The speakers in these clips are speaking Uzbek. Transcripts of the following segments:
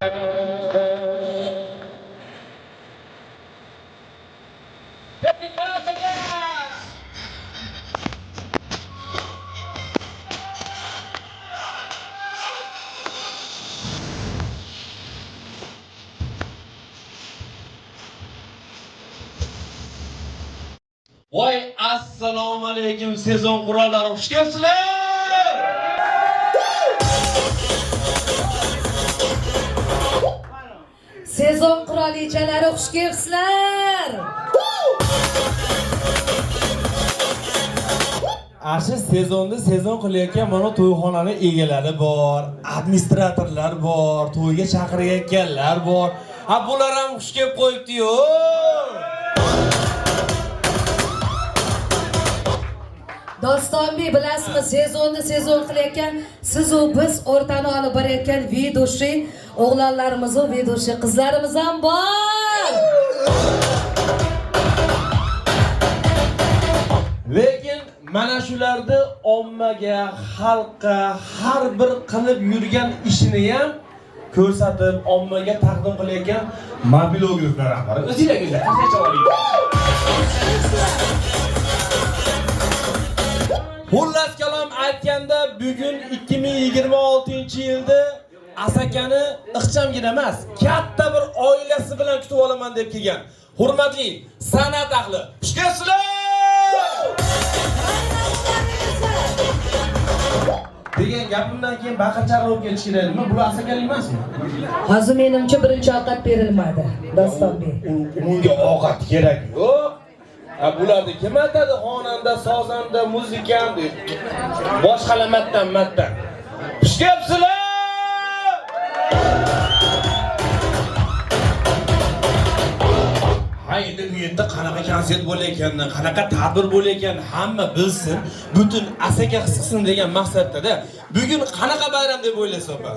Voy assalomu alaykum sezon qurollari, xush kelibsizlar. Sezon qirolijalari, xush kelibsizlar. Ashi sezon qilayotgan mana to'yxonani egalari bor, administratorlar bor, to'yga chaqirayotganlar bor. Ha bular ham xush kelib qo'yibdi-yu. Dostonbek, bilasizmi, sezon qilayotgan siz u biz o'rtani olib borayotgan vidoshi o'g'lonlarimiz va vidoshi qizlarimiz ham bor. Lekin mana shularni ommaga, xalqqa har bir qilib yurgan ishini ham ko'rsatib, ommaga taqdim qilayotgan mobilograflar rahbari. O'zingizlar qancha oling. Xullas kalom aytganda, bugun 2026-yilda Asakani ixchamgina emas, katta bir oilasi bilan kutib olaman deb kelgan. Hurmatli san'at ahli, xush kelibsizlar. Degan gapimdan keyin baqir-chaqir bo'lib ketish kerakmi? Bu Asakani emasmi? Hozir menimcha birinchi ovqat berilmadi, Dostonbek. Unga ovqat kerak yo'q. Bularni kim aytadi? Xonanda, sozanda, muzikant deb. Boshqa mattan. Xush kelibsizlar. Endi bu yerda qanaqa konsert bo'layotganini, qanaqa tadbir bo'layotganini hamma bilsin, butun Asaka his qilsin degan maqsadda bugun qanaqa bayram deb o'ylaysiz opa?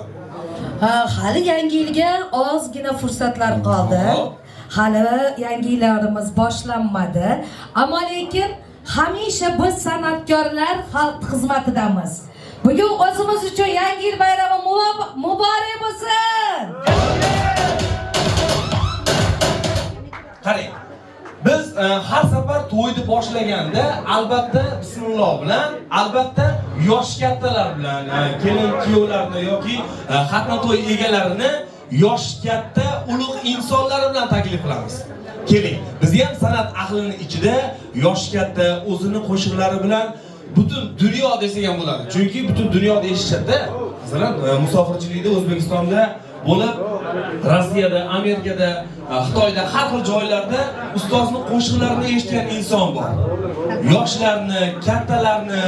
Hali yangi yilga ozgina fursatlar qoldi. Hali yangi yillarimiz boshlanmadi. Ammo lekin hamisha biz san'atkorlar xalq xizmatidamiz. Bugun o'zimiz uchun yangi yil bayrami muborak bo'lsin. Qarang, biz har safar to'yni boshlaganda albatta bismillah bilan, albatta yosh kattalar bilan, kelin kuyovlarni yoki xatna to'y egalarini yosh katta ulug' insonlar bilan taklif qilamiz. Keling, biz ham san'at ahlining ichida yosh katta o'zini qo'shiqlari bilan butun dunyo desak ham bo'ladi. Chunki butun dunyoda eshitishadi. Masalan, musofirchilikda O'zbekistonda bo'lib, Rossiyada, Amerikada, Xitoyda har xil joylarda ustozning qo'shiqlarini eshitgan inson bor. Yoshlarni, kattalarni,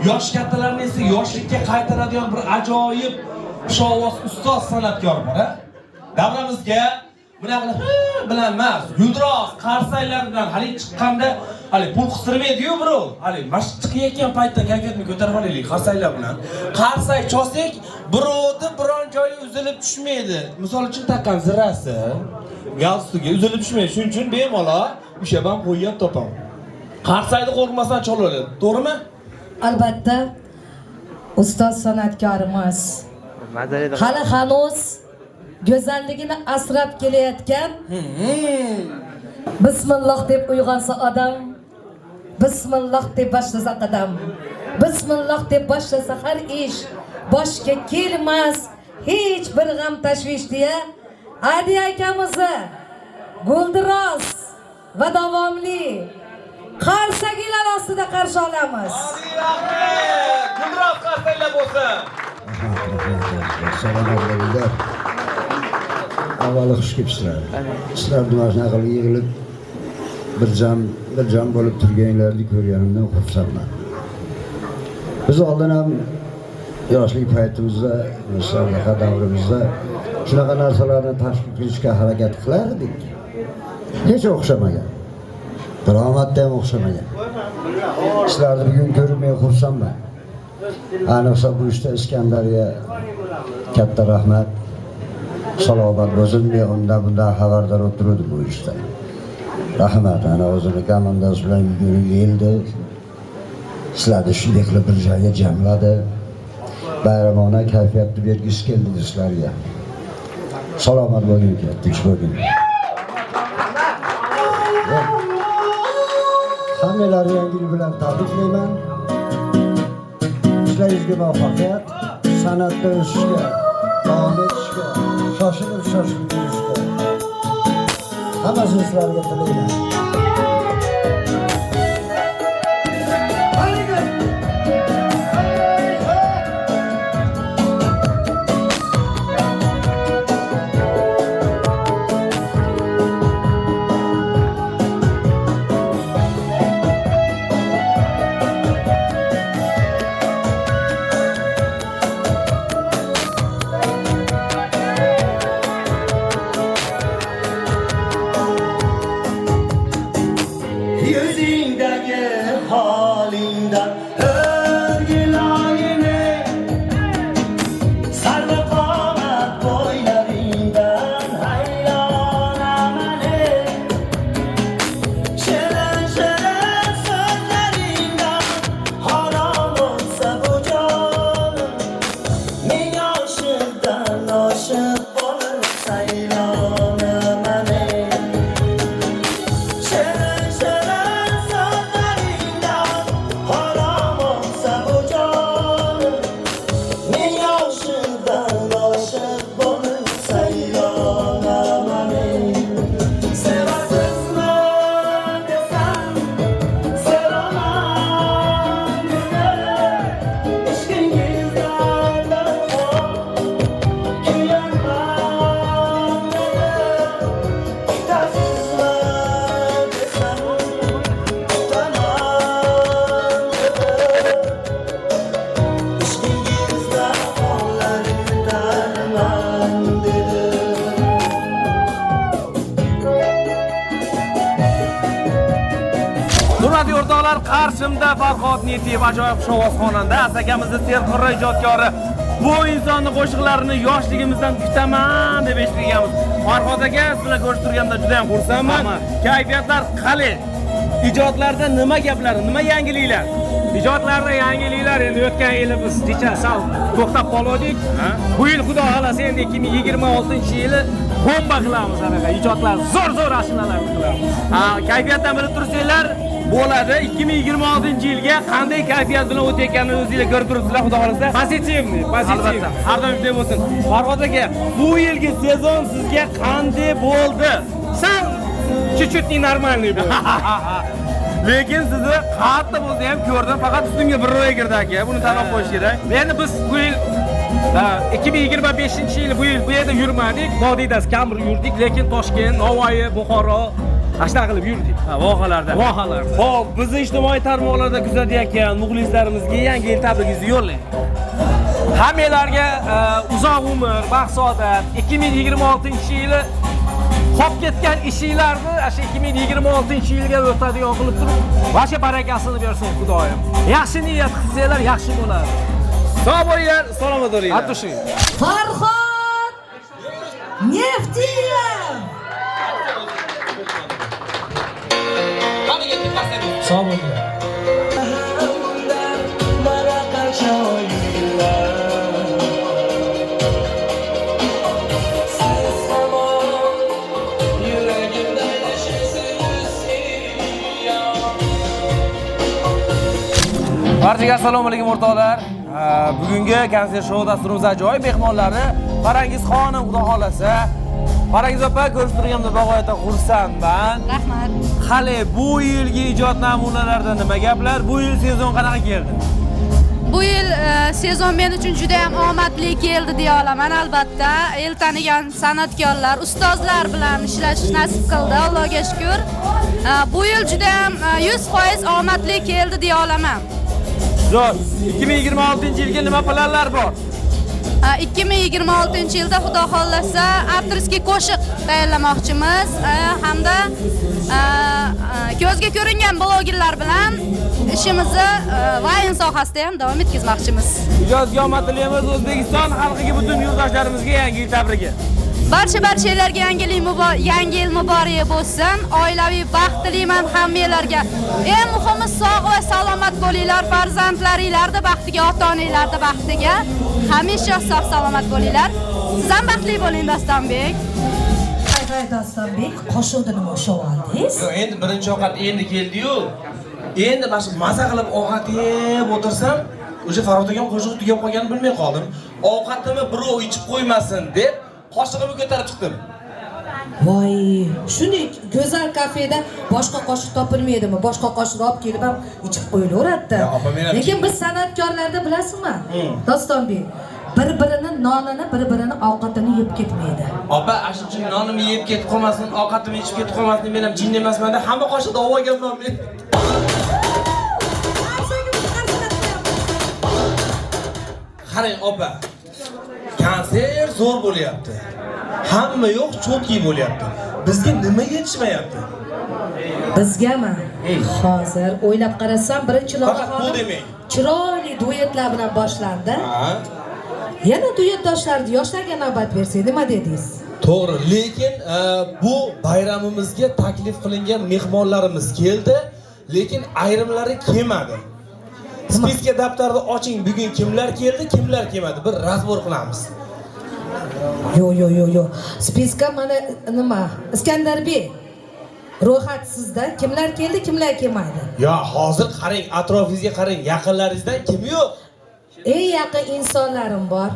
yosh kattalarni esa yoshlikka qaytaradigan bir ajoyib xushovoz ustoz san'atkor bor. Davramizga bunaqa bilan emas, guldiroz, qarsaylar bilan hali chiqqanda, hali pul qistirmaydi-yu birov. Hali mashq chiqayotgan paytda kayfiyatni ko'tarib olaylik qarsaylar bilan. Qarsay cho'sak, birovni biron joyi uzilib tushmaydi. Misol uchun taqqan zirasi, galstugi uzilib tushmaydi. Shuning uchun bemalol o'sha ham qo'yib topaman. Qarsayni qo'rqmasdan chololadi. To'g'rimi? Albatta, ustoz san'atkorimiz hali hanuz go'zalligini asrab kelayotgan, bismillah deb uyg'onsa odam, bismillah deb boshlasa qadam, bismillah deb boshlasa har ish boshga kelmas, hech bir g'am tashvish deya Adi akamizni guldiroz va davomli qarsagilar ostida qarshi olamiz. Guldiroz qarsaylar bo'lsin. Salomlar. Avvalo xush kelibsizlar. Sizlar bilan qilib yig'ilib bir jam bo'lib turganlarni ko'rganimdan xursandman. Biz oldin ham yoshlik paytimizda, musobaqa davrimizda shunaqa narsalarni tashkil qilishga harakat qilardik. Hech o'xshamagan. Daromadda ham o'xshamagan. Sizlarni bugun ko'rmay xursandman. Ayniqsa bu ishda Iskandarga katta rahmat. Salomat bo'lsin, men undan xabardor o'tirdim bu ishda. Rahmat, ana o'zini komandasi bilan yugurib keldi. Sizlarni shunday qilib bir joyga jamladi. Bayramona kayfiyatni bergisi keldi sizlarga. Salomat bo'ling, tinch bo'ling. Hammalarni yangi yil bilan tabriklayman. Ishlaringizga muvaffaqiyat, san'atda o'sishga, davom etishga, shoshilib yurishga. Hammasini sizlarga tilayman. Yüzündeki halinden örgülayını sarı kanat boylarından hayran ameli şeren şeren sözlerinden haram olsa bu canım min aşıktan aşık olur saylan ameli Hurmatli o'rtoqlar, qarshimda Farhod Netiyev ajoyib shovvoz xonanda, asakamizning serqirra ijodkori. Bu insonni qo'shiqlarini yoshligimizdan kutaman deb eshitganmiz. Farhod aka, sizlar ko'rib turganda juda ham xursandman. Kayfiyatlar qalay? Ijodlarda nima gaplar, nima yangiliklar? Ijodlarda yangiliklar endi o'tgan yili biz necha sal to'xtab qoldik. Bu yil xudo xolasa endi 2026-yili bomba qilamiz anaqa ijodlar, zo'r ashulalar qilamiz. Kayfiyatdan bilib tursanglar bo'ladi. 2026-yilga qanday kayfiyat bilan o'tayotganini o'zingizlar ko'rib turibsizlar, xudo xolasa. Pozitivniy. Albatta, har doim shunday bo'lsin. Farhod aka, bu yilgi sezon sizga qanday bo'ldi? Sal чуть-чуть ненормальный bo'ldi. Lekin sizni qayoqda bo'lsa ham ko'rdim, faqat ustimga bir ro'y kirdi aka. Buni tanib qo'yish kerak. Endi biz bu yil 2025-yil bu yerda yurmadik. Vodiyda kamr yurdik, lekin Toshkent, Navoiy, Buxoro ashna qilib yurdik. Vohalarda. Xo'p, bizni ijtimoiy tarmoqlarda kuzatayotgan muxlislarimizga yangi yil tabrigingizni yo'llang. Hammalarga uzoq umr, baxt saodat, 2026-yili qolib ketgan ishinglarni o'sha 2026-yilga o'tadigan qilib turib, vasha barakasini bersin Xudoyim. Yaxshi niyat qilsanglar yaxshi bo'ladi. Sog' bo'linglar, salomat bo'linglar. Atushi. Farhod Neftiyev. Sog' bo'linglar. Barchaga assalomu alaykum o'rtoqlar. Bugungi konsert shou dasturimiz ajoyib mehmonlari Farangiz xonim, xudo xolasa. Farangiz opa, ko'rib turganimda bag'oyatda xursandman. Rahmat. Hali bu yilgi ijod namunalarida nima gaplar? Bu yil sezon qanaqa keldi? Bu yil sezon men uchun juda ham omadli keldi deya olaman. Albatta, el tanigan san'atkorlar, ustozlar bilan ishlash nasib qildi, Allohga shukr. Bu yil juda ham 100% omadli keldi deya olaman. Zo'r. 2026-yilga nima planlar bor? 2026-yilda xudo xolasa avtorskiy qo'shiq tayyorlamoqchimiz hamda ko'zga ko'ringan blogerlar bilan ishimizni vayn sohasida ham davom etkazmoqchimiz. Ijodga omad tilaymiz. O'zbekiston xalqiga, butun yurtdoshlarimizga yangi yil tabrigi. Barchalarga yangi yil muborak bo'lsin. Oilaviy baxt tilayman hammalarga. Eng muhimi sog' va salomat bo'linglar, farzandlaringizning baxtiga, ota-onangizning baxtiga. Hamisha sog' salomat bo'linglar. Siz ham baxtli bo'ling Dostonbek. Hay Dostonbek, qo'shuvni nima o'shab oldingiz? Yo'q, endi birinchi ovqat endi keldi-yu. Endi mana shu maza qilib ovqat yeb o'tirsam, o'sha Farhod akam qo'shiq tugab qolganini bilmay qoldim. Ovqatimni birov ichib qo'ymasin deb qoshig'imni ko'tarib chiqdim. Voy, shunday go'zal kafeda boshqa qoshiq topilmaydimi? Boshqa qoshiq olib kelib ham ichib qo'yilaveradi. Ya, opa, men ham Lekin biz san'atkorlarda bilasizmi? Dostonbek, bir-birini nonini, bir-birini ovqatini yeb ketmaydi. Opa, ashuncha nonimni yeb ketib qolmasin, ovqatimni ichib ketib qolmasin, men ham jin emasman-da, hamma qoshiqda olganman men. Qarang, opa. Konser zo'r bo'lyapti. Hamma yo'q, cho'tki bo'lyapti. Bizga nima yetishmayapti? Bizgami? Hozir o'ylab qarasam, birinchi Faqat bu loyiha demang. chiroyli duetlar bilan boshlandi. Ha? Yana duetdoshlarni yoshlarga navbat bersak, nima dedingiz? To'g'ri, lekin bu bayramimizga taklif qilingan mehmonlarimiz keldi, lekin ayrimlari kelmadi. Spiska daftarni oching, bugun kimlar keldi, kimlar kelmadi, bir razbor qilamiz. Yo. Spiska mana nima? Iskandarbek. Ro'yxat sizda. Kimlar keldi, kimlar kelmadi? Ya, hozir qarang, atrofingizga qarang, yaqinlaringizdan kim yo'q? Eng yaqin insonlarim bor.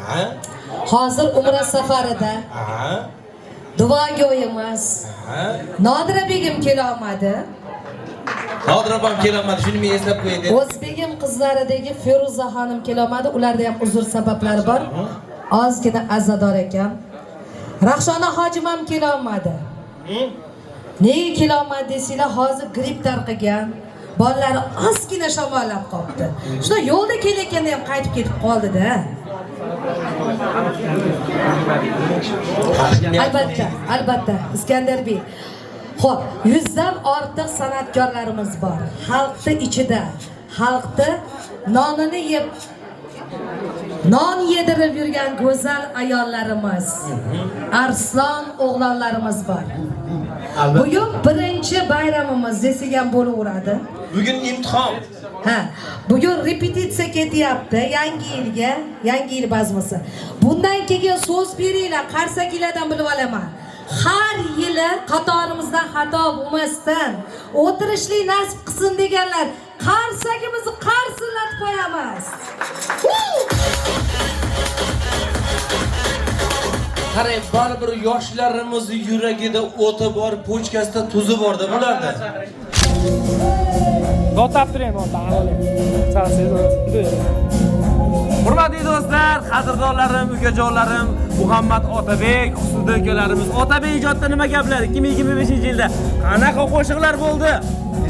Ha? Hozir umra safarida. Ha? Duogo'yimiz. Ha? Nodira begim kela olmadi. Nodira opam kelolmadi, shuni men eslab qo'yay dedim. O'zbegim qizlaridagi Feruza xonim kela olmadi. Ularda ham uzr sabablari bor. Ozgina azador ekan. Rahshona hojim ham kela olmadi. Nega kela olmadi desanglar, hozir gripp tarqagan. Bolalari ozgina shamollab qoldi. Shunda yo'lda kelayotganda ham qaytib ketib qoldi-da. Albatta, Iskandarbek. Xo'p, 100 dan ortiq san'atkorlarimiz bor. Xalqni ichida, xalqni nonini yeb non yedirib yurgan go'zal ayollarimiz, arslon o'g'lonlarimiz bor. Bugun birinchi bayramimiz desak ham bo'laveradi. Bugun imtihon. Ha, bugun repetitsiya ketyapti yangi yil bazmasi. Bundan keyin so'z beringlar, Qarsakilardan bilib olaman. Har yili qatorimizdan xato bo'lmasdan o'tirishlik nasib qilsin deganlar, Qarsakimizni qarsillatib qo'yamiz. Qarang, baribir yoshlarimiz yuragida o'ti bor, pochkasida tuzi bor-da bularda. Notab turing, Hurmatli do'stlar, qadrdonlarim, ukajonlarim, Muhammad Otabek, Husniddin akalarimiz. Otabek ijodda nima gaplar? 2025-yilda qanaqa qo'shiqlar bo'ldi?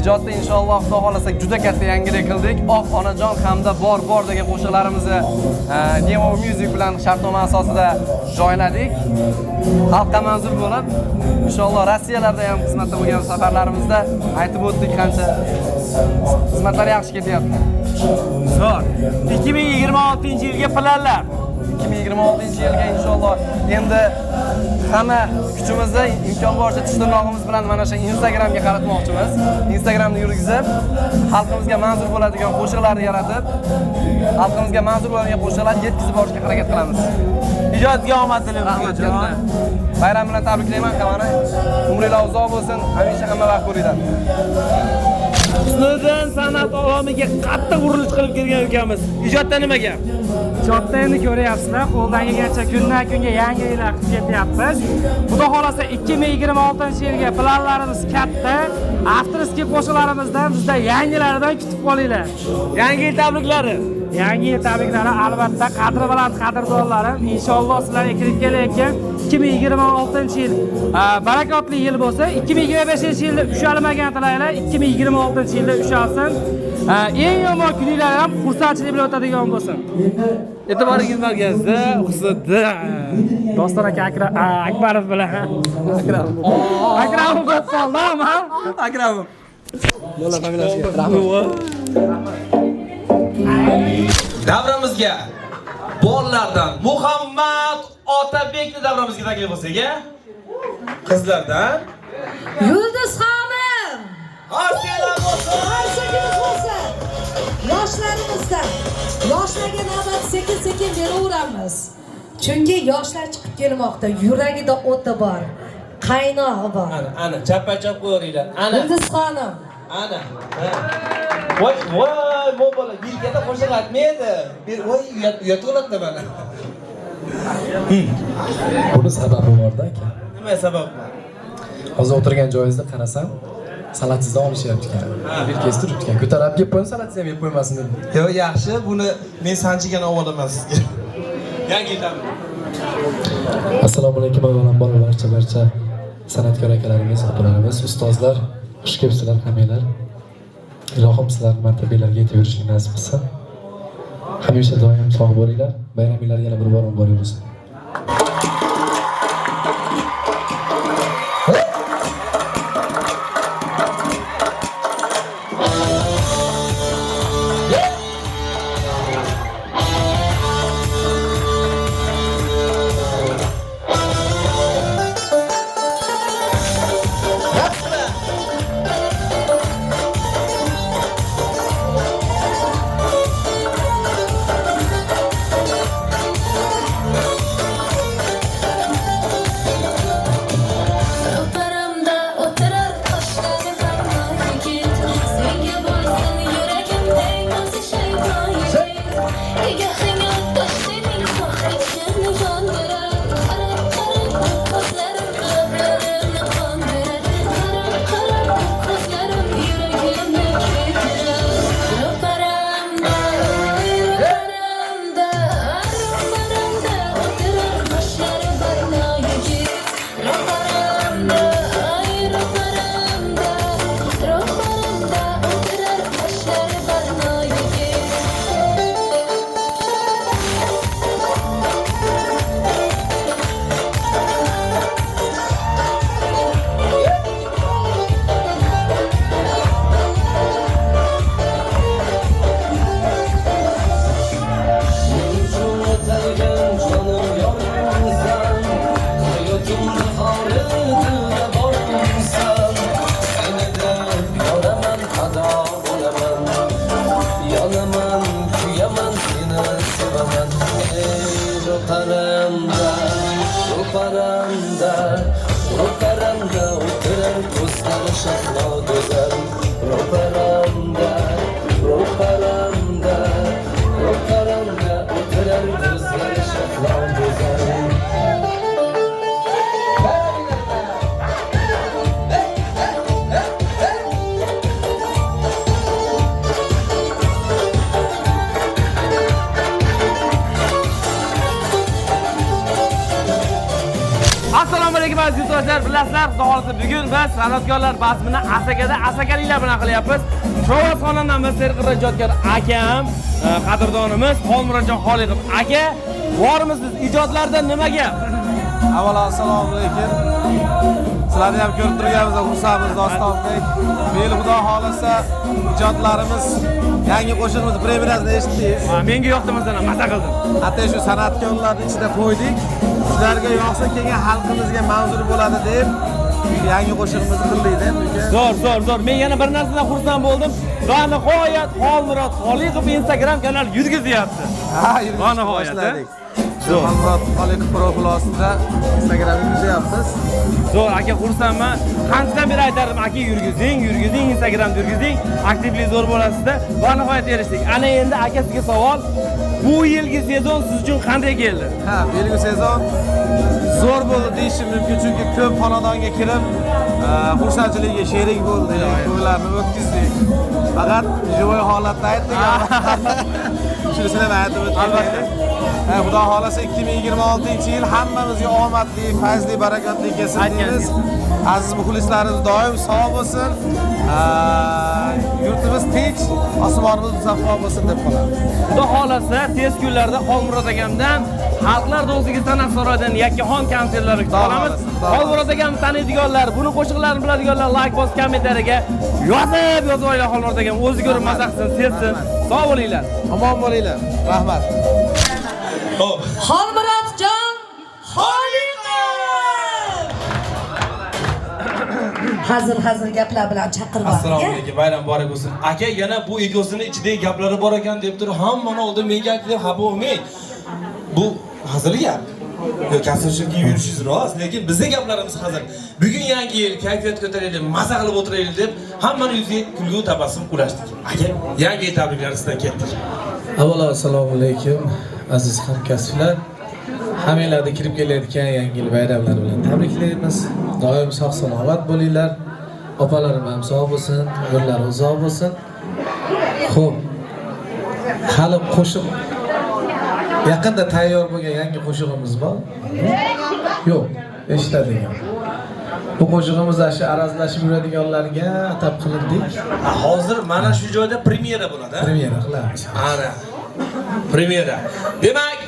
Ijodda inshaalloh Xudo xolasa juda katta yangilik qildik. Oq onajon hamda bor degan qo'shiqlarimizni Nemo Music bilan shartnoma asosida joyladik. Xalqqa manzur bo'lib, inshaalloh Rossiyalarda ham xizmatda bo'lgan safarlarimizda aytib o'tdik qancha xizmatlar yaxshi ketyapti. Zo'r. 2026-yilga planlar. 2026-yilga inshaalloh endi hamma kuchimizni imkon boricha tish tirnog'imiz bilan mana shu Instagramga qaratmoqchimiz. Instagramni yurgizib, xalqimizga manzur bo'ladigan qo'shiqlarni yaratib, xalqimizga manzur bo'ladigan qo'shiqlarni yetkazib borishga harakat qilamiz. Ijodga omad tilayman. Bayram bilan tabriklayman hamani. Umringlar uzoq bo'lsin, hamisha hamma vaqt bo'linglar. Husniddin san'at olamiga qattiq urilish qilib kelgan ukamiz. Ijodda nima gap? Ijodda endi ko'ryapsizlar, qo'ldan kelgancha kundan kunga yangiliklar qilib ketyapmiz. Xudo xolasa 2026-yilga planlarimiz katta. Afterski qo'shiqlarimizdan bizda yangilardan kutib qolinglar. Yangi yil tabriklari. Yangi yil tabriklari albatta qadri baland qadrdonlarim. Inshaalloh sizlarga kirib kelayotgan 2026-yil barakotli yil bo'lsa, 2025-yilda ushalmagan tilaylar, 2026-yilda ushalsin. Eng yomon kuninglar ham xursandchilik bilan o'tadigan bo'lsin. E'tiboringiz markazida Husniddin Doston aka Akbarov bilan Akramov bo'lib qoldimi? Akramov. Mo'la familiyasiga Davramizga bolalardan Muhammad Otabekni davramizga taklif qilsak-a? Qizlardan Yulduz xonim. Asiylar bo'lsin. Qarsakimiz bo'lsin. Yoshlarimizdan. Yoshlarga navbat sekin-sekin beraveramiz. Chunki yoshlar chiqib kelmoqda, yuragida o'ti bor, qaynog'i bor. Ana chappa-chap qo'yinglar. Ana. Yulduzxonim. Ana. Voy, bu bola yelkada qo'shiq aytmaydi. Voy, uyatoladi mana. Buni sababi bor-da aka. Nima sabab? Hozir o'tirgan joyingizda qarasam, salatingizni olishyapti ekan. Bir kez turibdi ekan. Ko'tarib kelib qo'ying, salatingizni ham yeb qo'ymasin deb. Yo, yaxshi, buni men sanchigan ovolaman sizga. Yangi aytaman. Assalomu alaykum avvalambor barcha san'atkor akalarimiz, opalarimiz, ustozlar, xush kelibsizlar hammanglar. Ilohim sizlarni martabalarga yetaverishni nasib qilsin. Hamisha doim sog' bo'linglar. Bayraminglar yana bir bor muborak bo'lsin. Assalomu alaykum aziz yurtdoshlar, bilasizlar, xudo xolisa bugun biz san'atkorlar bazmini asakaliklar bilan qilyapmiz. Sho'va xonandamiz, serqirra ijodkor akam, qadrdonimiz Xolmurajon Xoliqov aka, bormiz siz ijodlarda nima gap? Avvalo assalomu alaykum. Sizlarni ham ko'rib turganimizda xursandmiz Dostonbek. Meni xudo xolasa ijodlarimiz, yangi qo'shig'imiz premyerasini eshitdingiz. Menga yoqdi masalan, maza qildim. Hatto shu san'atkorlarning ichida qo'ydik. Sizlarga yoqsa kelgan xalqimizga manzur bo'ladi deb yangi qo'shig'imizni qildik-da. Zo'r. Men yana bir narsadan xursand bo'ldim. Va nihoyat Xolmurod Xoliqov Instagram kanal yurgizyapti. Ha, nihoyat. Xolmurod Xoliqov profili ostida Instagram yurgizyapsiz. Zo'r aka, xursandman. Qanchadan beri aytardim, aka yurgizing, Instagramda yurgizing, aktivlik zo'r bo'lasizda. Va nihoyat erishdik. Ana endi aka sizga savol. Bu yilgi sezon siz uchun qanday keldi? Ha, bu yilgi sezon zo'r bo'ldi deyishim mumkin, chunki ko'p xonadonga kirib, xursandchilikka sherik bo'ldik, to'ylarni o'tkazdik. Faqat jo'y holatda aytdik. Shunisini ham aytib o'tdik. Albatta. Xudo xolasa 2026-yil hammamizga omadli, fayzli, barakatli kelsin deymiz. Aziz muxlislarimiz doim sog' bo'lsin. Yurtimiz tinch, osmonimiz musaffo bo'lsin deb qolamiz. Xudo xolasa tez kunlarda Xolmurod akamdan Xalqlar do'stligi san'at saroyidan yakkaxon konsertlari kutamiz. Xolmurod akamni taniydiganlar, buni qo'shiqlarini biladiganlar like bosib kommentariyaga yozib oylar Xolmurod akam o'zi ko'rib maza qilsin, sevsin. Sog' bo'linglar. Omon bo'linglar. Rahmat. Xolmurodjon Xoliqov. Hazil gaplar bilan chaqirib Assalomu alaykum, bayram muborak bo'lsin. Aka, yana bu egosini ichidagi gaplari bor ekan deb turib, hammani oldin menga aytdi deb xafa bo'lmang. Bu hazır gap. Yo, kostyum kiyib yurishingiz rost, lekin bizning gaplarimiz hazır. Bugun yangi yil, kayfiyat ko'taraylik, maza qilib o'tiraylik deb hammaning yuziga kulgu tabassum ulashdik. Aka, yangi yil tabriklari sizdan ketdik. Avvalo assalomu alaykum aziz hamkasblar. Hammanglarni kirib kelayotgan yangi yil bayramlari bilan tabriklaymiz. Doim sog' salomat bo'linglar. Opalarim ham sog' bo'lsin, umrlari uzoq bo'lsin. Xo'p. Hali qo'shiq yaqinda tayyor bo'lgan yangi qo'shig'imiz bor. Yo'q, eshitadigan. Bu qo'shig'imiz shu arazlashib yuradiganlarga atab qilindik. Hozir mana shu joyda premyera bo'ladi. Premyera qilamiz. Ana. Premyera. Demak,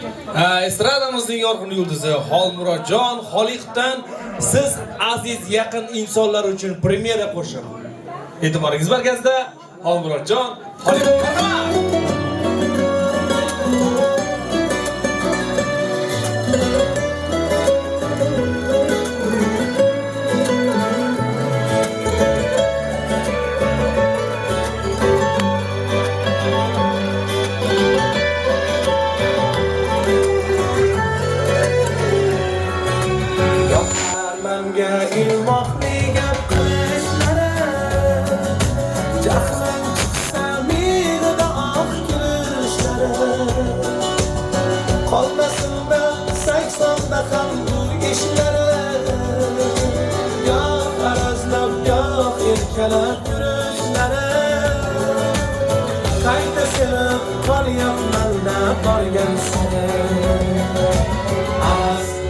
estradamizning yorqin yulduzi Xolmurodjon Xoliqovdan siz aziz yaqin insonlar uchun premyera qo'shiq. E'tiboringiz markazida Xolmurodjon Xoliqov.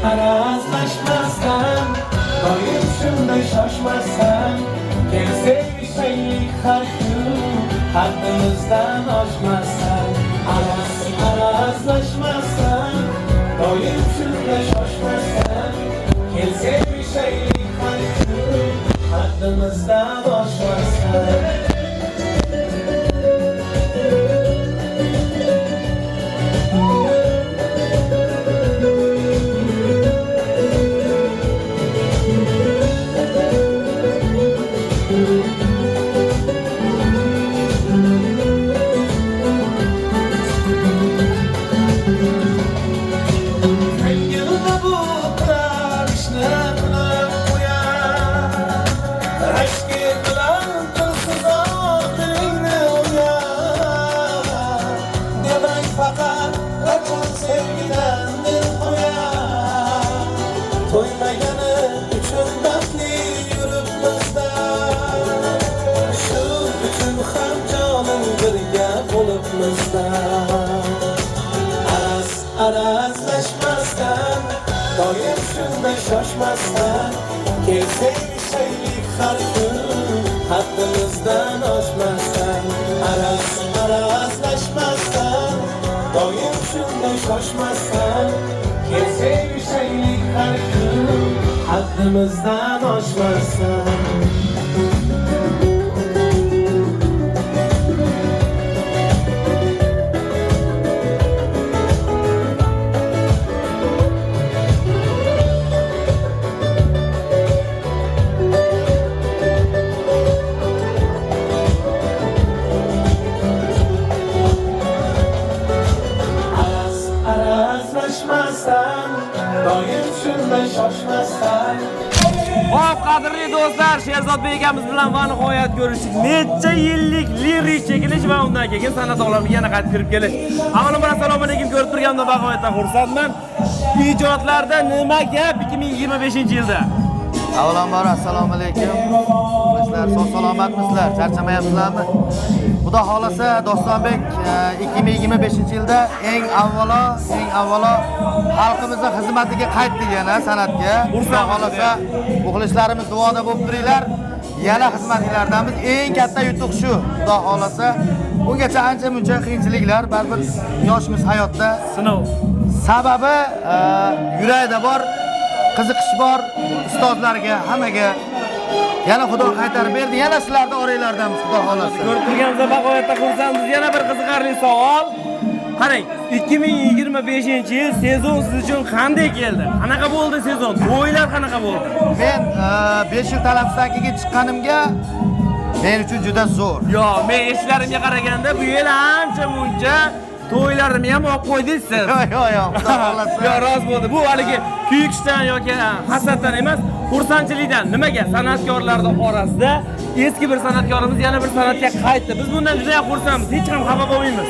Arazlaşmazsan, doyum shunday shoshmassan, kelsaylik shaylik har kun, haddimizdan oshmassan. Arazlaşmazsan, doyum shunday shoshmassan, kelsaylik shaylik har kun, haddimizdan oshmassan. Arazlaşmazsan, doyum shunday shoshmassan, kelsaylik shaylik har kun, haddimizdan oshmassan. Arazlaşmazsan, doyum shunday shoshmassan, kelsaylik shaylik har kun, haddimizdan oshmassan. Hop, qadrli do'stlar, Sherzodbek akamiz bilan va nihoyat ko'rishdik. Necha yillik lirik chekilish va undan keyin san'at olamiga yana qaytib kirib kelish. Avvalambor assalomu alaykum, ko'rib turganimdan bag'oyatdan xursandman. Ijodlarda nima gap 2025-yilda? Avvalambor assalomu alaykum. Sizlar sog' salomatmisizlar? Charchamayapsizlarmi? Xudo xolasa Dostonbek 2025-yilda eng avvalo xalqimizning xizmatiga qaytdi yana san'atga. Xudo xolasa muxlislarimiz duoda bo'lib turinglar. Yana xizmatlaringlarimiz eng katta yutuq shu. Xudo xolasa bungacha ancha-muncha qiyinchiliklar, baribir yoshimiz hayotda Sinov. Sababi yurakda bor, qiziqish bor, ustozlarga, hammaga yana Xudo qaytarib berdi. Yana sizlarni oranglardamiz, Xudo xolasa. Ko'rib turganimizda bag'oyatdan xursandmiz. Yana bir qiziqarli savol. Qarang, 2025-yil sezon siz uchun qanday keldi? Qanaqa bo'ldi sezon? To'ylar qanaqa bo'ldi? Men 5 yil talabdan keyin chiqqanimga men uchun juda zo'r. Yo, men eshlarimga qaraganda bu yil ancha muncha to'ylarni ham olib qo'ydingiz siz. Yo'q, xudo xohlasa. Yo, rozi bo'ldi. Bu haligi kuyikishdan yoki hasaddan emas, xursandchilikdan. Nimaga? San'atkorlarning orasida eski bir san'atkorimiz yana bir san'atga qaytdi. Biz bundan juda ham xursandmiz. Hech ham xafa bo'lmaymiz.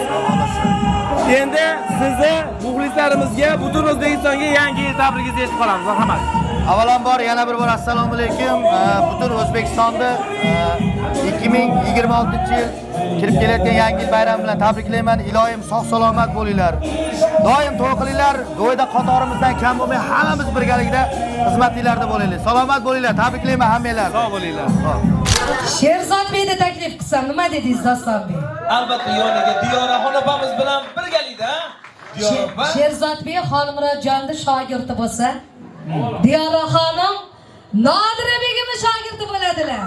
Endi sizni muxlislarimizga, butun O'zbekistonga yangi yil tabrigingizni aytib qolamiz. Marhamat. Avvalambor yana bir bor assalomu alaykum. Butun O'zbekistonda 2026-yil kirib kelayotgan yangi yil bayrami bilan tabriklayman. Iloyim sog' salomat bo'linglar. Doim to'y qilinglar. To'yda qatorimizdan kam bo'lmay hammamiz birgalikda xizmatinglarda bo'laylik. Salomat bo'linglar. Tabriklayman hammanglar. Sog' bo'linglar. Sherzodbekni taklif qilsam nima dedingiz Dostonbek? Albatta yoniga Diyoraxon opamiz bilan birgalikda. Diyoraxon Sherzodbek Xolmurodjonni shogirdi bo'lsa, Diyoraxonim Nodira begimni shogirdi bo'ladilar.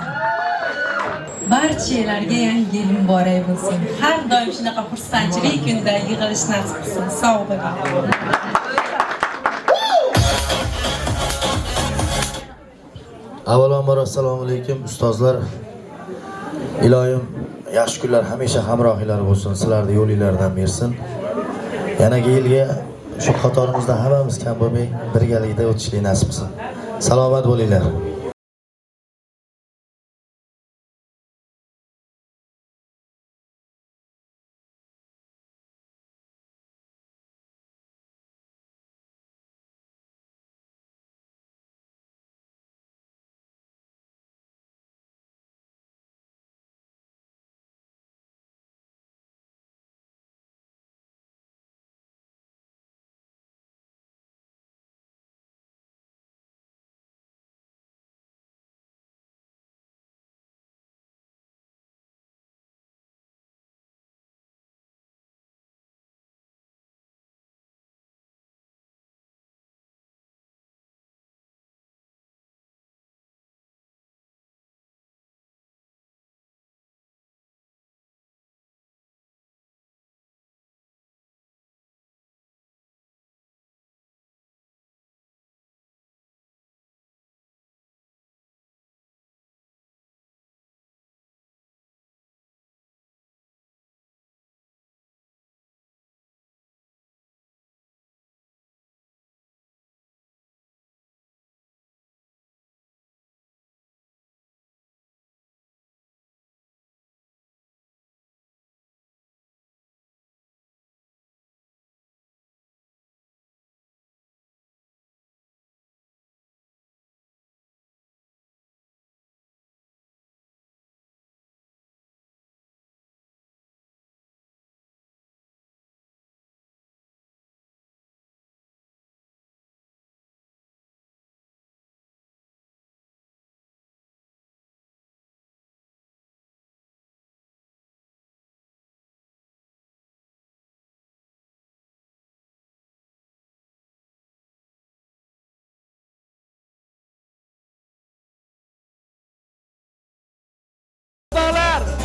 Barchalarga yangi yil muborak bo'lsin. Har doim shunaqa xursandchilik kunda yig'ilish nasib qilsin. Sog' bo'ling. Avvalambor assalomu alaykum ustozlar. Iloyim yaxshi kunlar hamisha hamrohinglar bo'lsin, sizlarni yo'linglardan bersin. Yanagi yilga shu qatorimizda hammamiz kam bo'lmay birgalikda o'tishlik nasib qilsin. Salomat bo'linglar.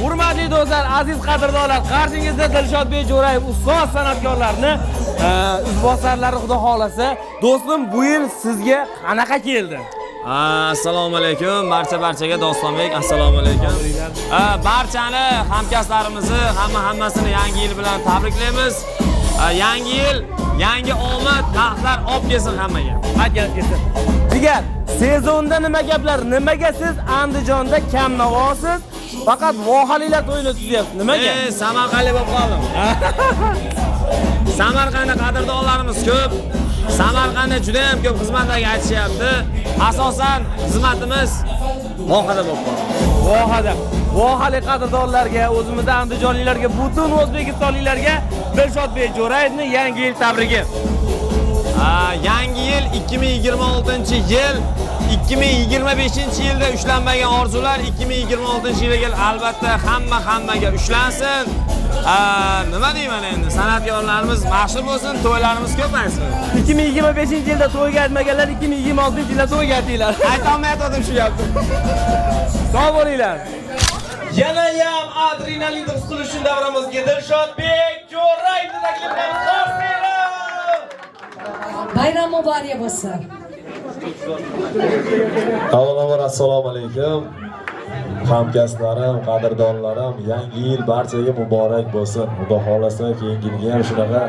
Hurmatli do'stlar, aziz qadrdonlar, qarshingizda Dilshodbek Jo'rayev ustoz san'atkorlarni izbosarlari xudo xolasa. Do'stim, bu yil sizga qanaqa keldi? Assalomu alaykum, barchaga Dostonbek, assalomu alaykum. Barchani hamkasblarimizni, hammasini yangi yil bilan tabriklaymiz. Yangi yil, yangi omad, taxtlar olib kelsin hammaga. Aytgan kelsin. Jigar, sezonda nima gaplar? Nimaga siz Andijonda kam navosiz? Faqat vohalilar to'yini o'tkazyapsiz. Nimaga? Samarqandlik bo'lib qoldim. Samarqandda qadrdonlarimiz ko'p. Samarqandda juda ham ko'p xizmatlarga aytishyapti. Asosan xizmatimiz vohada bo'lib qoldi. Vohali qadrdonlarga, o'zimizda andijonliklarga, butun o'zbekistonliklarga Dilshodbek Jo'rayevning yangi yil tabrigi. Yangi yil 2026-yil 2025-yilda ushlanmagan orzular 2026-yilga albatta hammaga ushlansin. Nima deyman endi? San'atkorlarimiz mashhur bo'lsin, to'ylarimiz ko'paysin. 2025-yilda to'yga aytmaganlar 2026-yilda to'yga aytinglar. Aytolmayotgandim shu gapni. Sog' bo'linglar. yana ham adrenalin his qilish uchun davramizga Dilshodbek Jo'rayevni taklif qilamiz. Bayram muborak bo'lsin. Avvalambor assalomu alaykum. hamkasblarim, qadrdonlarim, yangi yil barchaga muborak bo'lsin. Xudo xolasa keyingi yilga ham shunaqa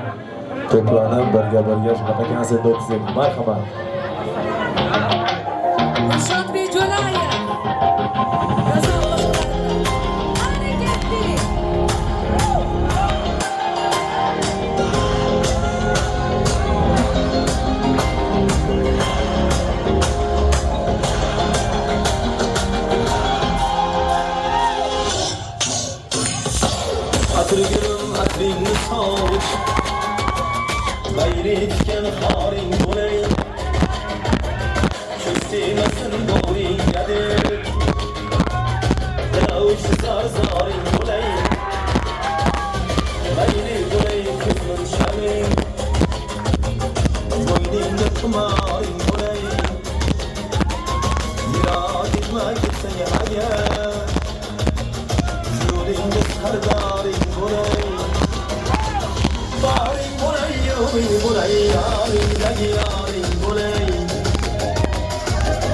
to'planib birga shunaqa konsert o'tkazsak. Marhamat. Nishonbek Jo'layev. Atrigim atringni sovich Bayretgan xoring bo'lay Ko'stemasin bo'ring gadir Davchi zarzoring bo'lay Bayri bo'lay ko'zmin shaming Bo'yningda tumoring bo'lay Yiroq etma ketsang agar Yo'lingda sardoring bo'lay Boring bo'lay, yo'ling bo'lay, yoringdagi yoring bo'lay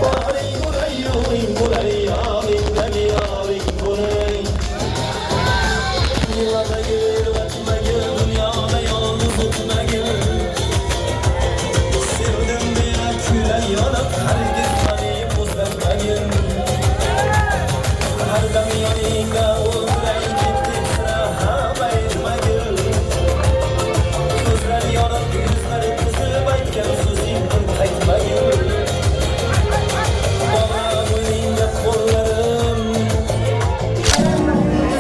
Boring bo'lay, yo'ling bo'lay, yoringdagi yoring bo'lay Yig'lamagin, o'tmagin, dunyoda yolg'iz o'tmagin Sevdim deya kuylay yonib, hargiz meni qo'zg'atmagin Har dam yoningda o'ldiray ketdik sira ham aytmagin Ko'zlar yorib, yuzlari qizib aytgan so'zing qaytmagin Bog'lab bo'yningda qo'llarim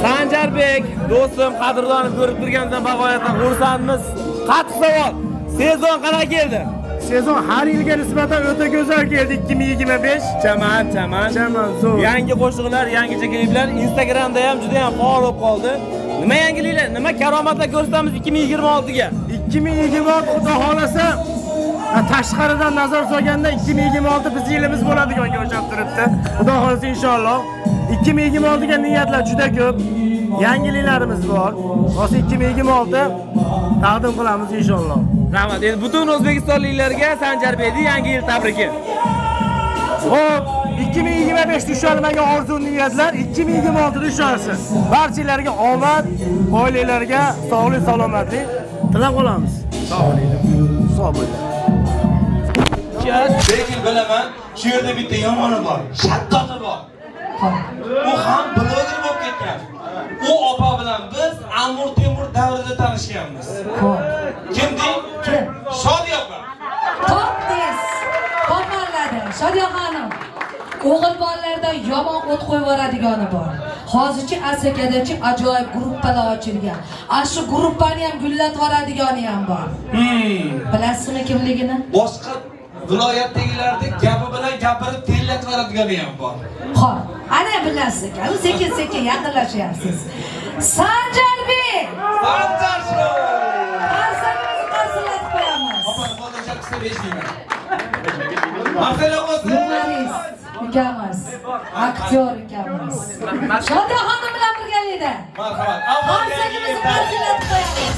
Sanjarbek, do'stim, qadrdonim ko'rib turgandan bag'oyatdan xursandmiz. Qattiq savol. Sezon qanaqa keldi? Sezon har yilga nisbatan o'ta go'zal keldi 2025. Chaman, zo'r. Yangi qo'shiqlar, yangicha kliplar Instagramda ham juda ham faol bo'lib qoldi. Nima yangiliklar, nima karomatlar ko'rsatamiz 2026 ga? 2026 xudo xolasa tashqaridan nazar solganda 2026 biz yilimiz bo'ladiganga o'xshab turibdi. Xudo xolasa inshaalloh 2026 ga niyatlar juda ko'p. Yangiliklarimiz bor. Hozir 2026 taqdim qilamiz inshaalloh. Rahmat. Endi butun o'zbekistonliklarga Sanjarbekning yangi yil tabriki. Xo'p, 2025 ushalmagan orzu niyatlar 2026 ushalsin. Barchalarga omad, oilalarga sog'lik, salomatlik tilab qolamiz. Sog' bo'ling. Lekin bilaman, shu yerda bitta yomoni bor, shattoti bor. U ham bloger bo'lib ketgan. U opa bilan biz Amur Temur davrida tanishganmiz. Kim deng? Kim? Shodiya opa. Topdingiz. Toparladi. Shodiya xonim. O'g'il bolalardan yomon o't qo'yib yuboradigani bor. Hozirchi Asakadachi ajoyib gruppalar ochilgan. Shu gruppani ham gullatib yuboradigani ham bor. Bilasizmi kimligini? Boshqa viloyatdagilardek gapi bilan gapirib tellatib yuboradigani ham bor. Xo'p, ana bilasiz ekan, sekin-sekin yaqinlashyapsiz. Sanjarbek! Fantastik! Qarsakimizni qarsillatib qo'yamiz. Opa, qo'ldan qilsa 5 deyman. Marcelo Jose. Jurnalist ukamiz, aktyor ukamiz. Shodiya xonim bilan birgalikda. Marhamat. Qarsakimizni qarsillatib qo'yamiz.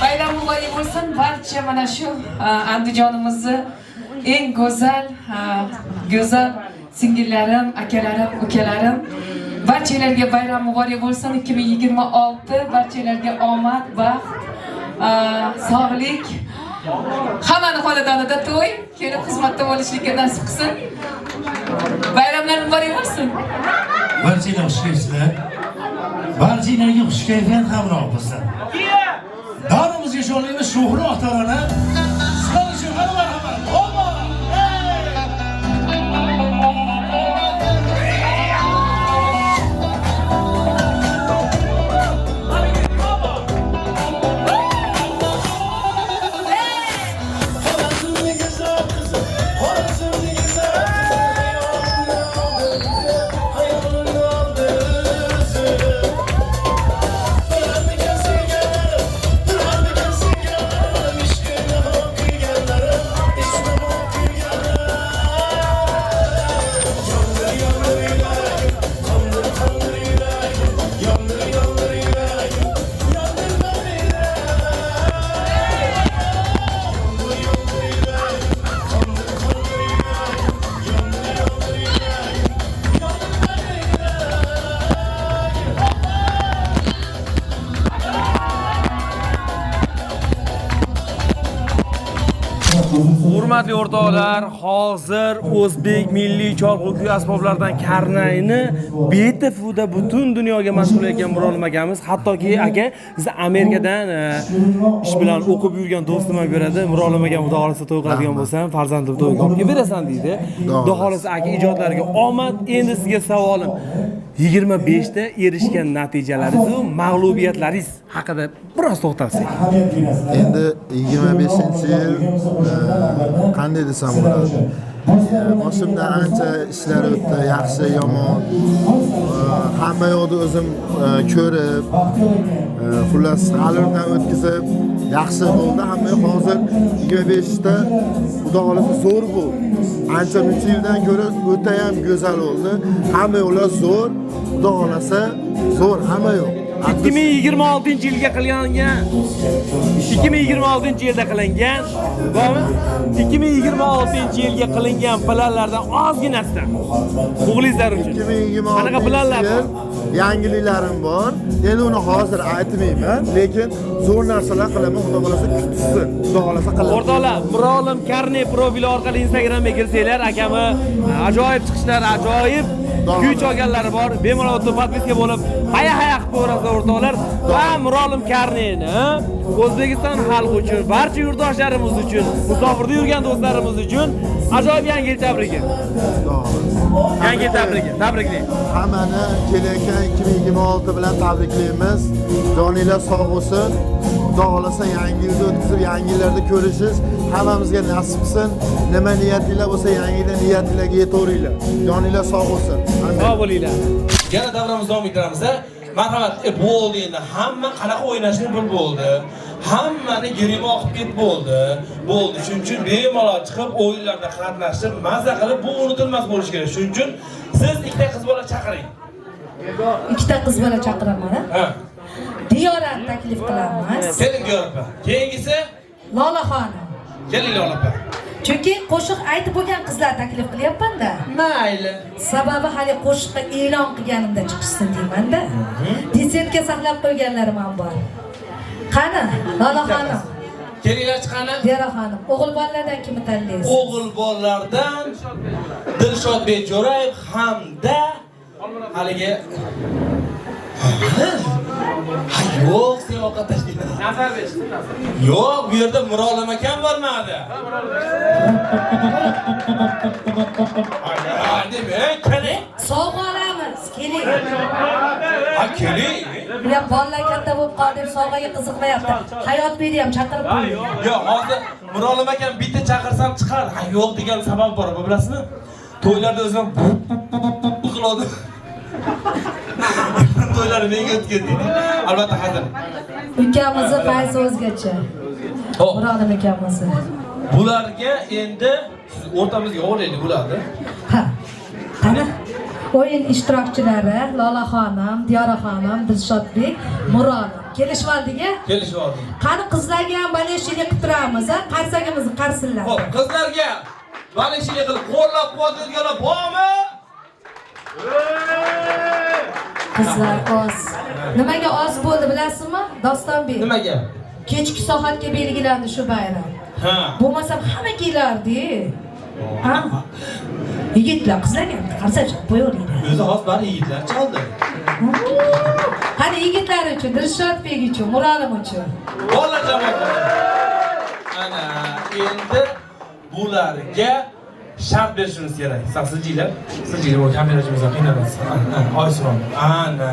Bayram muborak bo'lsin barcha mana shu Andijonimizni eng go'zal singillarim, akalarim, ukalarim. Barchalarga bayram muborak bo'lsin 2026. Barchalarga omad, baxt, sog'lik, hammani xonadonida to'y, kelib xizmatda bo'lishlikka nasib qilsin. Bayramlar muborak bo'lsin. Barchalar xush kelibsizlar. Barchalarga xush kayfiyat hamroh bo'lsin. Davrimizga sho'rlaymiz Shuhra Otarona. Sizlar uchun marhamat. It's Hurmatli o'rtoqlar, hozir o'zbek milliy cholg'u asboblaridan karnayni betafuda butun dunyoga mashhur etgan Mirolim akamiz, hattoki aka biz Amerikadan ish bilan o'qib yurgan do'stim ham beradi. Mirolim akam xudo xolasa to'y qiladigan bo'lsam, farzandim to'yga olib berasan deydi. Xudo xolasa aka ijodlariga omad. Endi sizga savolim 25 da erishgan natijalaringiz va mag'lubiyatlaringiz haqida biroz to'xtalsak. Endi 25-yil qanday desam bo'ladi? Boshimda ancha ishlar o'tdi, yaxshi, yomon. Hamma yo'qni o'zim ko'rib, xullas ta'limdan o'tkazib, yaxshi bo'ldi. Hamma hozir 25 da xudo xolasa zo'r bo'ldi. Ancha muncha yildan ko'ra o'ta ham go'zal bo'ldi. Hamma yo'llar zo'r, xudo xolasa zo'r hamma yo'q. 2026-yilga qilingan 2026-yilda qilingan va 2026-yilga qilingan planlardan ozginasidan o'g'lingizlar uchun 2026 qanaqa planlar bor? Yangiliklarim bor. Endi uni hozir aytmayman, lekin zo'r narsalar qilaman, xudo xolasa kutsin. Xudo xolasa qilaman. O'rtoqlar, Mirolim Karne profili orqali Instagramga kirsanglar, akami ajoyib chiqishlar, ajoyib kuch olganlari bor. Bemalol o'tib podpiska bo'lib, haya-haya qilib ko'rasiz o'rtoqlar. Va Mirolim Karneni O'zbekiston xalqi uchun, barcha yurtdoshlarimiz uchun, musofirda yurgan do'stlarimiz uchun ajoyib yangi yil tabrigi. Yangi yil tabrigi. Tabriklayman. Hammani kelayotgan 2026 bilan tabriklaymiz. Joninglar sog' bo'lsin. Xudo xolasa yangi yilni o'tkazib, yangi yillarda ko'rishiz hammamizga nasib qilsin. Nima niyatinglar bo'lsa, yangi yilda niyatinglarga yetaveringlar. Joninglar sog' bo'lsin. Sog' bo'linglar. Yana davramizni davom ettiramiz. Marhamat, bo'ldi endi. Hamma qanaqa o'ynashni bilib bo'ldi. Hammani grima oqib ketib bo'ldi. Bo'ldi. Shuning uchun bemalol chiqib o'yinlarda qatnashib, mazza qilib, bu unutilmas bo'lishi kerak. Shuning uchun siz ikkita qiz bola chaqiring. Ikkita qiz bola chaqiraman, ha? Diyorat taklif qilamiz. Keling Diyorat opa. Keyingisi Lolaxonim. Keling Lola opa. Chunki qo'shiq aytib bo'lgan qizlar taklif qilyapman-da. Mayli. Sababi hali qo'shiqqa e'lon qilganimda chiqishsin deyman-da. Desertga saqlab qo'yganlarim ham bor. Qani, Lolaxonim. Kelinglar chiqani. Diyora xonim, o'g'il bolalardan kimni tanlaysiz? O'g'il bolalardan Dilshod Bejo'rayev hamda haligi yo'q, sen ovqat tashlaysan. Nazar berish. Yo'q, bu yerda Mirolim akam bormadi. Demak, keling. Sovg'a olamiz, keling. Ha, keling. Ya bolalar katta bo'lib qoldi deb sovg'aga qiziqmayapti. Hayot beri ham chaqirib qo'ying. Yo'q, hozir Mirolim akam bitta chaqirsam chiqar. Ha, yo'q degan sabab bor, bilasizmi? To'ylarda o'zim qiladi. To'ylari menga o'tgan deydi. Albatta hazır. Ukamizni qaysi o'zgacha? Mirolim ukamizni. Bularga endi o'rtamizga olaylik bularni. Ha. Qani? O'yin ishtirokchilari Lolaxonim, Diyoraxonim, Dilshodbek, Mirolim. Kelishib oldik-a? Kelishib oldik. Qani qizlarga ham baleshchilik qilib turamiz, ha? Qarsagimizni qarsinlar. Xo'p, qizlarga baleshchilik qilib qo'llab-quvvatlaydiganlar bormi? Qizlar oz. Nimaga oz bo'ldi bilasizmi? Dostonbek. Nimaga? Kechki soatga belgilandi shu bayram. Ha. Bo'lmasam hamma kelardi. Ha? Yigitlar, qizlarga qarsacha qo'yaveringlar. O'zi hozir bari yigitlar chaldi. Qani yigitlar uchun, Dilshodbek uchun, Mirolim uchun. Bolalar jamoasi. Ana, endi bularga shart berishimiz kerak. Siljinglar bu kamerachimizdan qiynalasiz. Oysiron. Ana.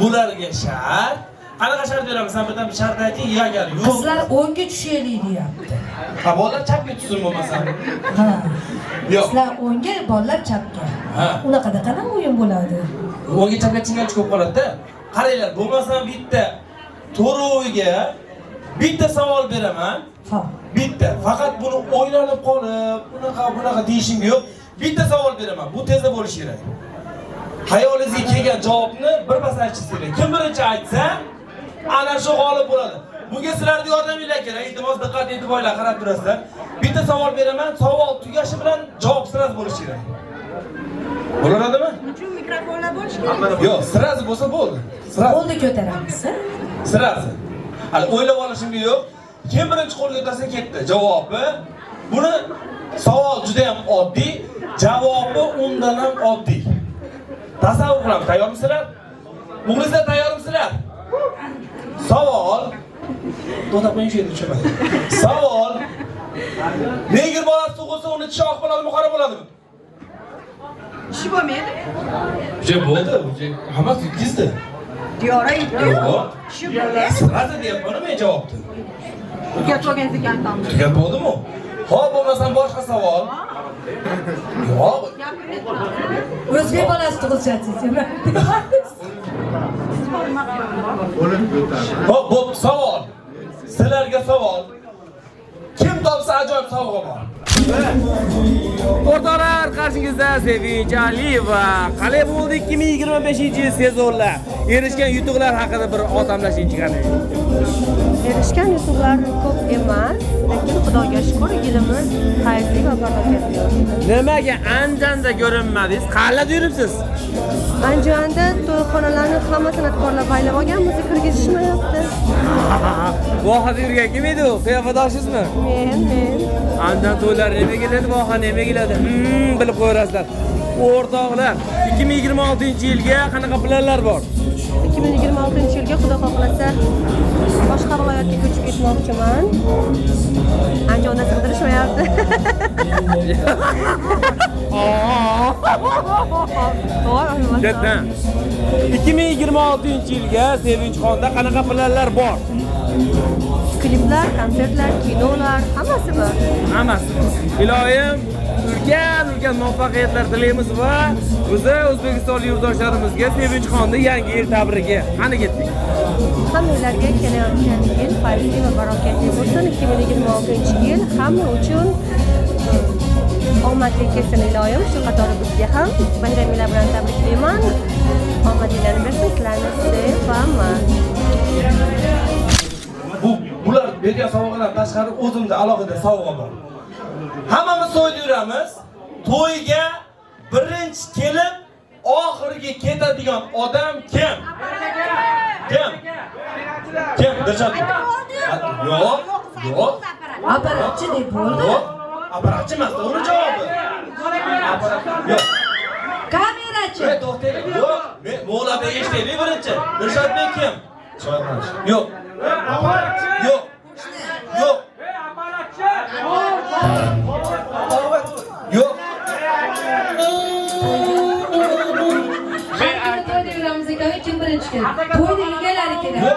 Bularga shart. Qanaqa shart beramiz? Sen birdan bir shart ayting, agar yo'q. Qizlar o'ngga tushaylik deyapti. Ha, bolalar chapga tushsin bo'lmasa. Ha. Yo'q. Qizlar o'ngga, bolalar chapga. Ha. Unaqada qanaqa o'yin bo'ladi? O'ngga chapga chinganchi ko'p qoladi-da. Qaranglar, bo'lmasa bitta to'ro'yga bitta savol beraman. Ha. Bitta. Faqat buni o'ylanib qolib, bunaqa deyishim yo'q. Bitta savol beraman. Bu tezda bo'lishi kerak. Hayolingizga kelgan javobni birpas aytishingiz kerak. Kim birinchi aytsa, ana shu g'olib bo'ladi. Bunga sizlarning yordaminglar kerak. Iltimos diqqat e'tiborlar qarab turasizlar. Bitta savol beraman, savol tugashi bilan javob siraz bo'lishi kerak. Bo'ladimi? Uchun mikrofonlar bo'lishi kerak. Yo'q, siraz bo'lsa bo'ldi. Siraz. Qo'lni ko'taramiz, ha? Siraz. Hali o'ylab olishimga yo'q. Kim birinchi qo'l ko'tarsa ketdi. Javobi Buni savol juda ham oddiy, javobi undan ham oddiy. Tasavvur qilaman, tayyormisizlar? O'g'lingizlar tayyormisizlar? Savol. To'xtab qo'ying, shu yerda tushunmadim. Savol. Negir bolasi tug'ilsa, uni tishi oq bo'ladimi, qora bo'ladimi? Tishi bo'lmaydi. Bo'ldi, hammasi yetkazdi. Diyoray. Yo'q. Tishi bo'ladi. Sirasi deyapman, men javobni. Gap bo'lgan ekan tam. Gap bo'ldimi? Xo'p, bo'lmasam boshqa savol. Yo'q. O'zbek bolasi tug'ilsangiz, Xo'p, bo'p, savol. Sizlarga savol. Kim topsa ajoyib sovg'a bor. O'rtoqlar, qarshingizda Sevinch Aliyeva. Qalay bo'ldi 2025-yil sezonlar? Erishgan yutuqlar haqida bir otamlashing chiqadi. Erishgan yutuqlar ko'p emas, lekin Xudoga shukr, yilimiz xayrli va barakatli. Nimaga Andijonda ko'rinmadingiz? Qayerda yuribsiz? Andijonda to'yxonalarni hamma san'atkorlar baylab olganmiz, kirgizishmayapti. Vohada yurgan kim edi u? Qiyofadoshingizmi? Men. Andijon to'ylari nima keladi, voha nima keladi? Bilib qo'yasizlar. O'rtoqlar, 2026-yilga qanaqa planlar bor? 2026-yilga Xudo xohlasa boshqa viloyatga ko'chib ketmoqchiman. Andijonda sig'dirishmayapti. Ketdan. 2026-yilga Sevinchxonda qanaqa planlar bor? Kliplar, konsertlar, kinolar, hammasi bor. Hammasi. Iloyim, ulkan muvaffaqiyatlar tilaymiz va bizni O'zbekiston yurtdoshlarimizga Sevinchxonning yangi yil tabrigi. Qani ketdik. Hammalarga kelayotgan yil xayrli va barakatli bo'lsin. 2026-yil hamma uchun omadli kelsin iloyim. Shu qatori bizga ham bayramlar bilan tabriklayman. Omadinglarni bersin, sizlarni sevaman. Bular bergan sovg'alar tashqari o'zimda alohida sovg'a bor. Hammamiz to'yda yuramiz. To'yga birinchi kelib, oxirgi ketadigan odam kim? Kim? Dilshod. Yo'q. Apparatchi deb bo'ldi. Yo'q. Apparatchi emas, uni javobi. Yo'q. Kamerachi. To'xtang. Yo'q. Men mo'lada eshitaylik birinchi. Dilshodbek kim? Yo'q. Yo'q. Yo'q. Yo'q. To'yda yuramiz ekan, kim birinchi keldi? To'yda egalari keladi.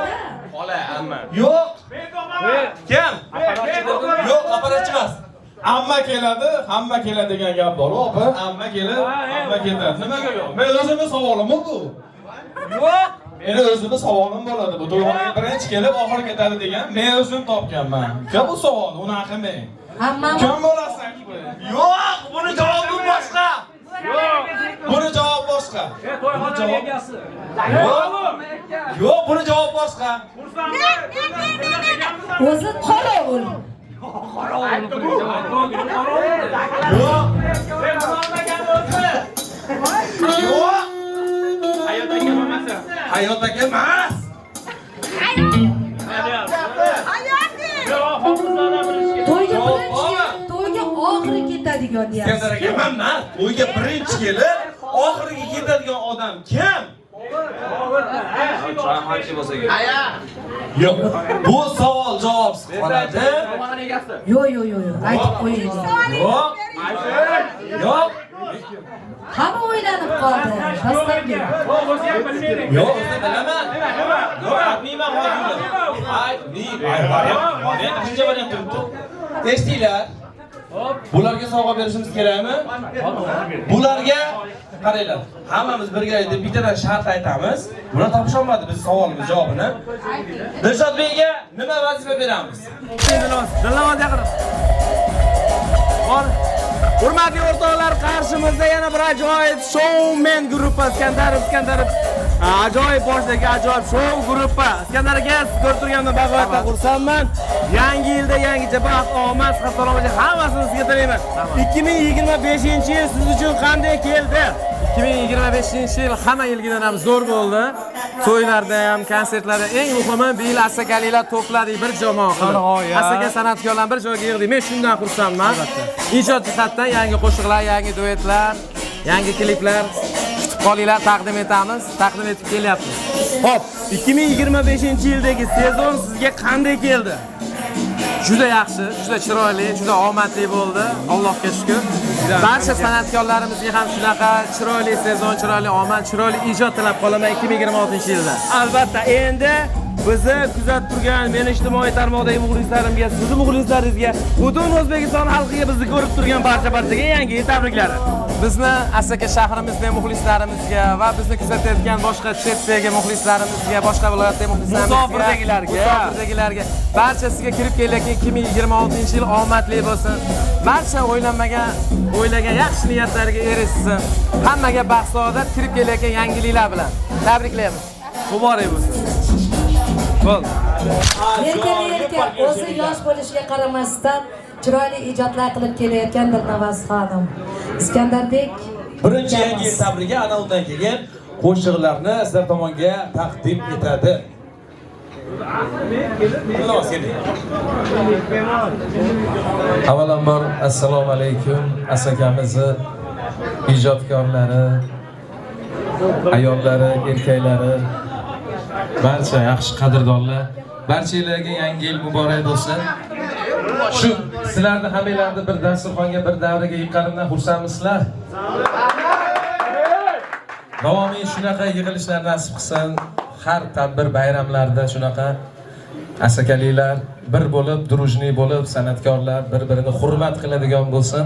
Xola, amma. Yo'q. Kim? Yo'q, apparatchi emas. Amma keladi, hamma keladi degan gap bor, opa. Amma kelib, hamma ketadi. Nimaga yo'q? Men o'zimning savolim bu. Yo'q. Meni o'zimning savolim bo'ladi. Bu to'yxonaga birinchi kelib, oxiri ketadi degan men o'zim topganman. Kim bu savol? Uni aqiming. Kim bo'lasan? Yo'q, buni javobi boshqa. Yo'q. Buni javob boshqa. To'yxona egasi. Yo'q, buni javob boshqa. O'zi qorovul. Yo'q. Hayot aka emas. To'yga oxiri ketadigan deyapsiz. Iskandar aka emas. To'yga birinchi kelib, oxiriga ketadigan odam kim? Yo'q. Bu savol javobsiz qoladi. Yo'q. Aytib qo'ying. Yo'q. Hamma o'ylanib qoldi. Dastlabki. Yo'q, o'zi bilaman. Yo'q, aytmayman hozir. Aytmayman. Men qancha variant turibdi? Eshtinglar. Bularga sovg'a berishimiz kerakmi? Bularga qaranglar. Hammamiz birgalikda bittadan shart aytamiz. Buni topish olmadi biz savolimiz javobini. Dilshodbekga nima vazifa beramiz? Dilnavoz yaqin. Bor. Hurmatli o'rtoqlar, qarshimizda yana bir ajoyib shoumen gruppa Iskandarov. Ajoyib boshdagi ajoyib shou gruppa. Iskandar aka, siz ko'rib turganimdan bag'oyatda xursandman. Yangi yilda yangicha baxt, omad, salomatlik hammasini sizga tilayman. 2025-yil siz uchun qanday keldi? 2025-yil hamma yilgidan ham zo'r bo'ldi. to'ylarda ham, konsertlarda eng muhimi bu yil asakaliklar to'pladik bir jamoa qilib. Asaka san'atkorlar bir joyga yig'dik. Men shundan xursandman. Ijod jihatdan yangi qo'shiqlar, yangi duetlar, yangi kliplar kutib qolinglar, taqdim etamiz, taqdim etib kelyapmiz. Xo'p, 2025-yildagi sezon sizga qanday keldi? Juda yaxshi, juda chiroyli, juda omadli bo'ldi. Allohga shukr. Barcha san'atkorlarimizga ham shunaqa chiroyli sezon, chiroyli omad, chiroyli ijod tilab qolaman 2026-yilda. Albatta, endi bizni kuzatib turgan men ijtimoiy tarmoqdagi muxlislarimga, sizni muxlislaringizga, butun O'zbekiston xalqiga bizni ko'rib turgan barchaga yangi yil tabriklari. Bizni Asaka shahrimizning muxlislarimizga va bizni kuzatayotgan boshqa chetdagi muxlislarimizga, boshqa viloyatdagi muxlislarimizga, musofirdagilarga, barchasiga kirib kelayotgan 2026-yil omadli bo'lsin. Barcha o'ylagan yaxshi niyatlariga erishsin. Hammaga baxt saodat kirib kelayotgan yangiliklar bilan tabriklaymiz. Muborak bo'lsin. Bo'ldi. Erkin o'zi yosh bo'lishiga qaramasdan chiroyli ijodlar qilib kelayotgan Dilnavaz xonim. Iskandarbek birinchi yangi yil tabrigi ana undan keyin qo'shiqlarni sizlar tomonga taqdim etadi. Avvalambor assalomu alaykum asakamizni ijodkorlari, ayollari, erkaklari, barcha yaxshi qadrdonlar, barchalarga yangi yil muborak bo'lsin. Shu sizlarni hammalarni bir dasturxonga, bir davraga yiqqanimdan xursandmisizlar? Davomiy shunaqa yig'ilishlar nasib qilsin. Har tadbir bayramlarda shunaqa asakaliklar bir bo'lib, drujniy bo'lib, san'atkorlar bir-birini hurmat qiladigan bo'lsin.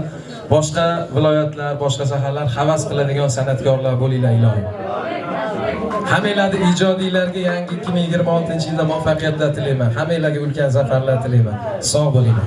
Boshqa viloyatlar, boshqa shaharlar havas qiladigan san'atkorlar bo'linglar ilohim. Hammalarning ijodiylarga yangi 2026-yilda muvaffaqiyatlar tilayman. Hammalarga ulkan zafarlar tilayman. Sog' bo'linglar.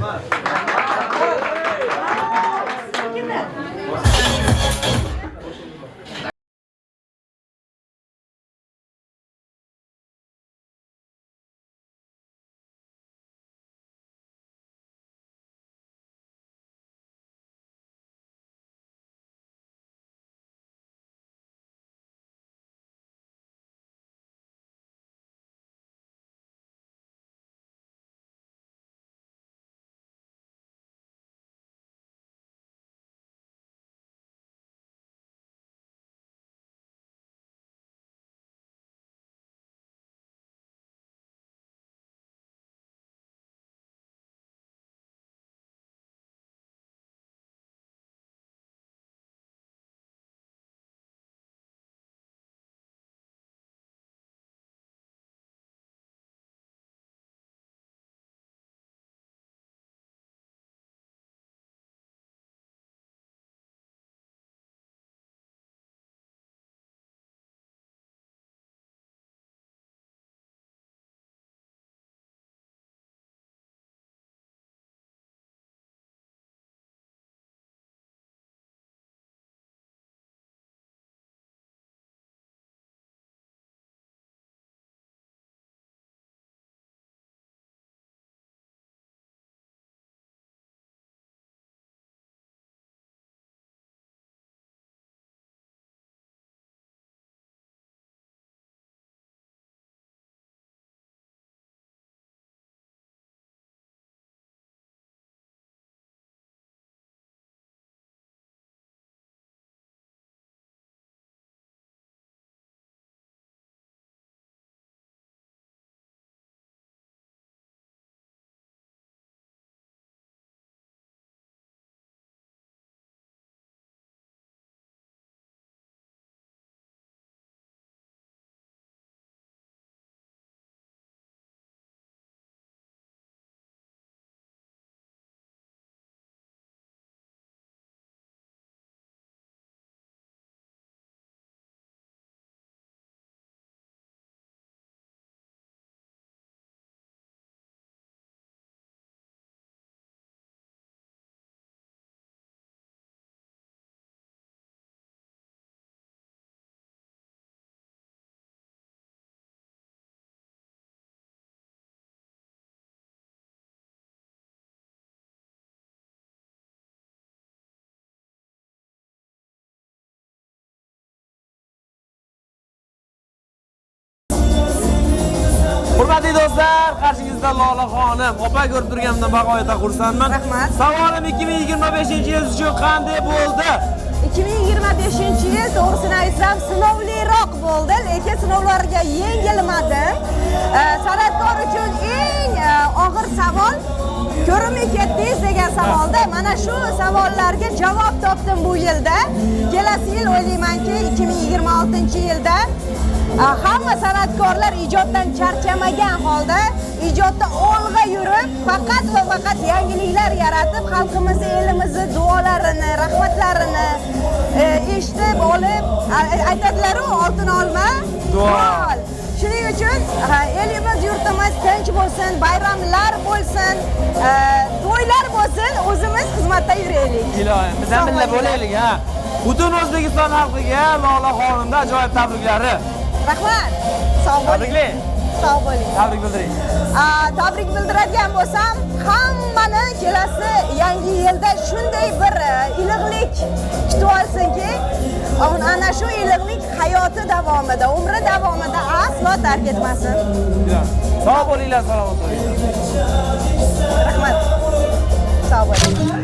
Hurmatli do'stlar, qarshingizda Lola xonim. Opa ko'rib turganimdan bag'oyatda xursandman. Rahmat. Savolim 2025-yil uchun qanday bo'ldi? 2025-yil to'g'risini aytsam sinovliroq bo'ldi, lekin sinovlarga yengilmadim. San'atkor uchun eng og'ir savol ko'rinmay ketdingiz degan savolda mana shu savollarga javob topdim bu yilda. Kelasi yil o'ylaymanki 2026-yilda hamma san'atkorlar ijoddan charchamagan holda ijodda olg'a yurib, faqat va faqat yangiliklar yaratib, xalqimizni, elimizni duolarini, rahmatlarini eshitib olib, aytadilar-ku, oltin olma, duo. Shuning uchun elimiz, yurtimiz tinch bo'lsin, bayramlar bo'lsin, to'ylar bo'lsin, o'zimiz xizmatda yuraylik. Ilohim, biz ham birga bo'laylik, ha. Butun O'zbekiston xalqiga Lola xonimda ajoyib tabriklari. Rahmat. Sog' bo'ling. Sog' bo'ling. Tabrik bildiring. Tabrik bildiradigan bo'lsam, hammani kelasi yangi yilda shunday bir iliqlik kutib olsinki, ana shu iliqlik hayoti davomida, umri davomida aslo tark etmasin. Sog' bo'linglar, salomat bo'ling. Rahmat. Sog' bo'ling.